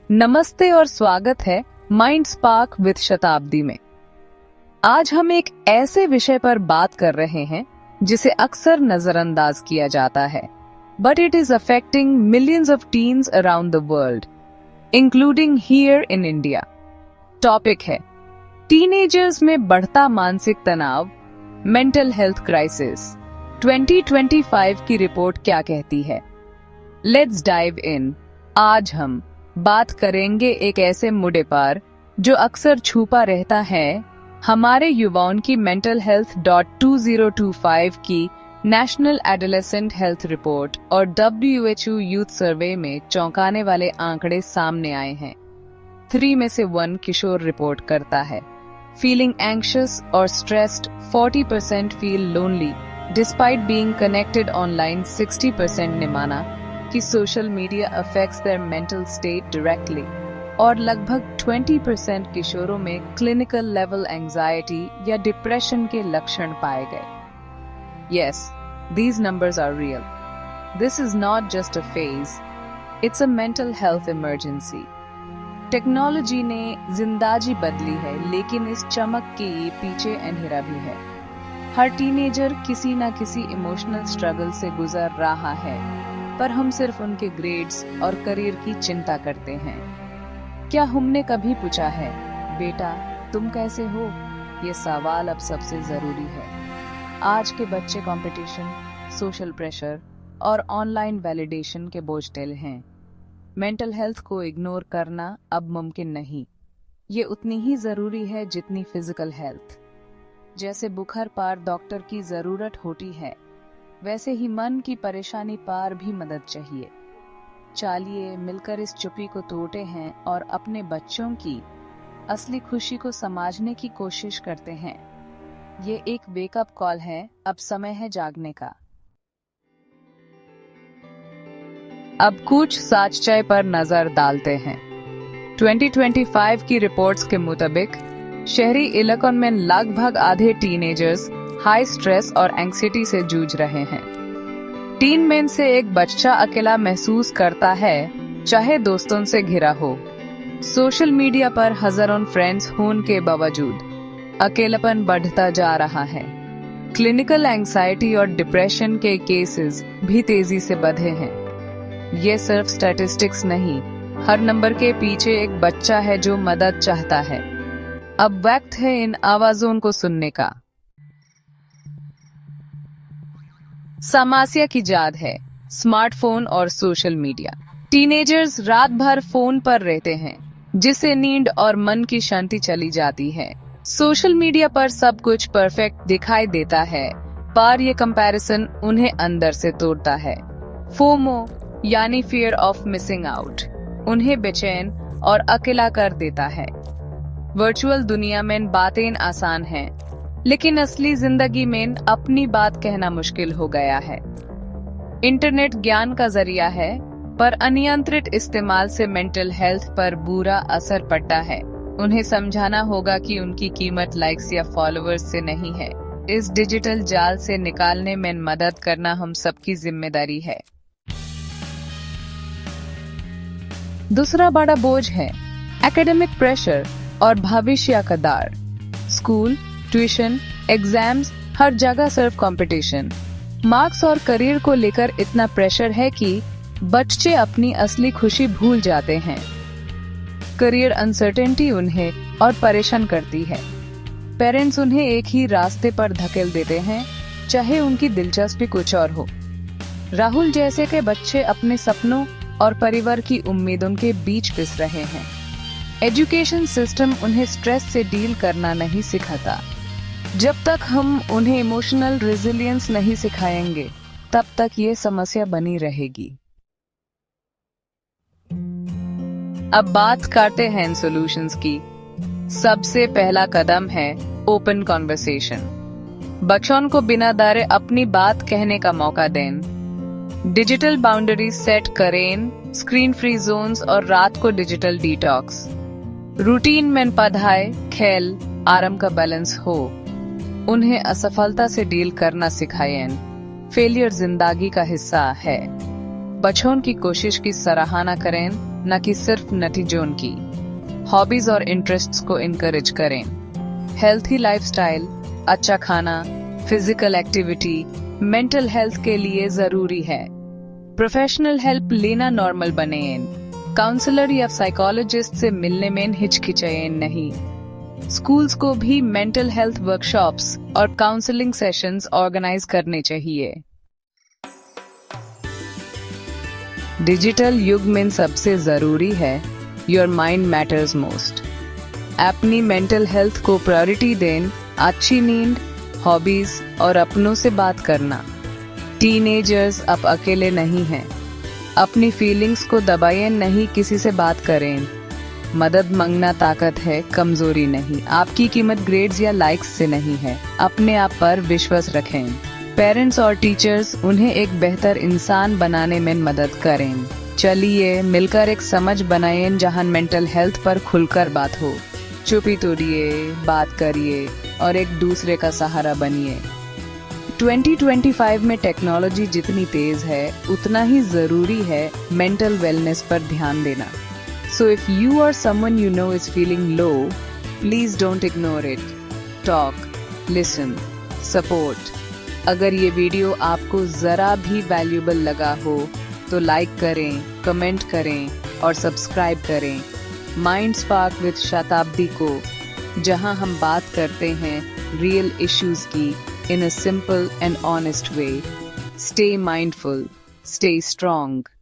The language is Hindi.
नमस्ते और स्वागत है माइंड स्पार्क विद शताब्दी में। आज हम एक ऐसे विषय पर बात कर रहे हैं जिसे अक्सर नजरअंदाज किया जाता है, but it is affecting millions of teens around the world, including here in India. Topic है टीनेजर्स में बढ़ता मानसिक तनाव, मेंटल हेल्थ क्राइसिस। 2025 की रिपोर्ट क्या कहती है? Let's dive in. आज हम बात करेंगे एक ऐसे मुद्दे पर जो अक्सर छुपा रहता है, हमारे युवाओं की मेंटल हेल्थ 2025 की नेशनल एडोलेसेंट हेल्थ रिपोर्ट और WHO यूथ सर्वे में चौंकाने वाले आंकड़े सामने आए हैं। 3 में से 1 किशोर रिपोर्ट करता है फीलिंग एंग्शियस और stressed, 40% feel lonely despite being connected online, 60% ने माना कि social media affects their mental state directly, और लगभग 20% किशोरों में क्लिनिकल लेवल एंजाइटी या डिप्रेशन के लक्षण पाए गए। Yes, these numbers are real. This is not just a phase. It's a mental health emergency. Technology ने जिंदगी बदली है, लेकिन इस चमक के पीछे अंधेरा भी है। हर टीनेजर किसी न किसी इमोशनल स्ट्रगल से गुजर रहा है, पर हम सिर्फ उनके ग्रेड्स और करियर की चिंता करते हैं। क्या हमने कभी पूछा है, बेटा तुम कैसे हो? ये सवाल अब सबसे जरूरी है। आज के बच्चे कंपटीशन, सोशल प्रेशर और ऑनलाइन वैलिडेशन के बोझ तले हैं। मेंटल हेल्थ को इग्नोर करना अब मुमकिन नहीं। ये उतनी ही जरूरी है जितनी फिजिकल हेल्थ। जैसे बुखार पर डॉक्टर की जरूरत होती है, वैसे ही मन की परेशानी पर भी मदद चाहिए। चलिए मिलकर इस चुप्पी को तोड़ते हैं और अपने बच्चों की असली खुशी को समझने की कोशिश करते हैं। ये एक वेकअप कॉल है, अब समय है जागने का। अब कुछ सच्चाई पर नजर डालते हैं। 2025 की रिपोर्ट्स के मुताबिक शहरी इलाकों में लगभग आधे टीनेजर्स हाई स्ट्रेस और एंग्जाइटी से जूझ रहे हैं। 3 में से 1 बच्चा अकेला महसूस करता है, चाहे दोस्तों से घिरा हो। सोशल मीडिया पर हजारों फ्रेंड्स होने के बावजूद अकेलापन बढ़ता जा रहा है। क्लिनिकल एंग्जाइटी और डिप्रेशन के केसेस भी तेजी से बढ़े हैं। ये सिर्फ स्टैटिस्टिक्स नहीं, हर नंबर के पीछे एक बच्चा है जो मदद चाहता है। अब वक्त है इन आवाजों को सुनने का। समस्या की जड़ है स्मार्टफोन और सोशल मीडिया। टीनेजर्स रात भर फोन पर रहते हैं, जिससे नींद और मन की शांति चली जाती है। सोशल मीडिया पर सब कुछ परफेक्ट दिखाई देता है, पर ये कंपैरिजन उन्हें अंदर से तोड़ता है। फोमो यानी फियर ऑफ मिसिंग आउट उन्हें बेचैन और अकेला कर देता है। वर्चुअल दुनिया में बातें आसान हैं, लेकिन असली जिंदगी में अपनी बात कहना मुश्किल हो गया है। इंटरनेट ज्ञान का जरिया है, पर अनियंत्रित इस्तेमाल से मेंटल हेल्थ पर बुरा असर पड़ता है। उन्हें समझाना होगा कि उनकी कीमत लाइक्स या फॉलोअर्स से नहीं है। इस डिजिटल जाल से निकालने में मदद करना हम सबकी जिम्मेदारी है। दूसरा बड़ा बोझ है एकेडमिक प्रेशर और भविष्य का डर। स्कूल, ट्यूशन, एग्जाम्स, हर जगह सिर्फ कंपटीशन, मार्क्स और करियर को लेकर इतना प्रेशर है कि बच्चे अपनी असली खुशी भूल जाते हैं। करियर अनसर्टेनिटी उन्हें और परेशान करती है। पेरेंट्स उन्हें एक ही रास्ते पर धकेल देते हैं, चाहे उनकी दिलचस्पी कुछ और हो। राहुल जैसे के बच्चे अपने सपनों और परिवार की उम्मीदों के बीच पिस रहे हैं। एजुकेशन सिस्टम उन्हें स्ट्रेस से डील करना नहीं सिखाता। जब तक हम उन्हें इमोशनल रेजिलियंस नहीं सिखाएंगे, तब तक ये समस्या बनी रहेगी। अब बात करते हैं इन सॉल्यूशंस की। सबसे पहला कदम है ओपन कॉन्वर्सेशन। बच्चों को बिना डरे अपनी बात कहने का मौका दें। डिजिटल बाउंड्रीज सेट करें, स्क्रीन फ्री जोन्स और रात को डिजिटल डिटॉक्स। रूटीन में पढ़ाई, खेल, आराम का बैलेंस हो। उन्हें असफलता से डील करना सिखाएं। फेलियर जिंदगी का हिस्सा है। बचपन की कोशिश की सराहना करें, न कि सिर्फ नतीजों की। हॉबीज और इंटरेस्ट्स को इनकरेज करें। हेल्थी लाइफस्टाइल, अच्छा खाना, फिजिकल एक्टिविटी मेंटल हेल्थ के लिए जरूरी है। प्रोफेशनल हेल्प लेना नॉर्मल बनें। काउंसलर या साइकोलॉजिस्ट से मिलने में हिचकिचाएं नहीं। स्कूल्स को भी मेंटल हेल्थ वर्कशॉप्स और काउंसलिंग सेशंस ऑर्गेनाइज करने चाहिए। डिजिटल युग में सबसे जरूरी है योर माइंड मैटर्स मोस्ट। अपनी मेंटल हेल्थ को प्रायोरिटी दें। अच्छी नींद, हॉबीज और अपनों से बात करना। टीनेजर्स अब अकेले नहीं हैं। अपनी फीलिंग्स को दबाएं नहीं, किसी से बात करें। मदद मांगना ताकत है, कमजोरी नहीं। आपकी कीमत ग्रेड्स या लाइक्स से नहीं है। अपने आप पर विश्वास रखें। पेरेंट्स और टीचर्स उन्हें एक बेहतर इंसान बनाने में मदद करें। चलिए मिलकर एक समझ बनाएं जहां मेंटल हेल्थ पर खुलकर बात हो। चुप्पी तोड़िए, बात करिए और एक दूसरे का सहारा बनिए। 2025 में टेक्नोलॉजी जितनी तेज है उतना ही जरूरी है मेंटल वेलनेस पर ध्यान देना। सो इफ यू और someone you know is feeling low, please don't ignore it. Talk, listen, support. अगर ये वीडियो आपको जरा भी वैल्यूएबल लगा हो तो लाइक करें, कमेंट करें और सब्सक्राइब करें माइंड स्पार्क विद शताब्दी को, जहां हम बात करते हैं रियल इश्यूज की in a simple and honest way. Stay mindful, stay strong.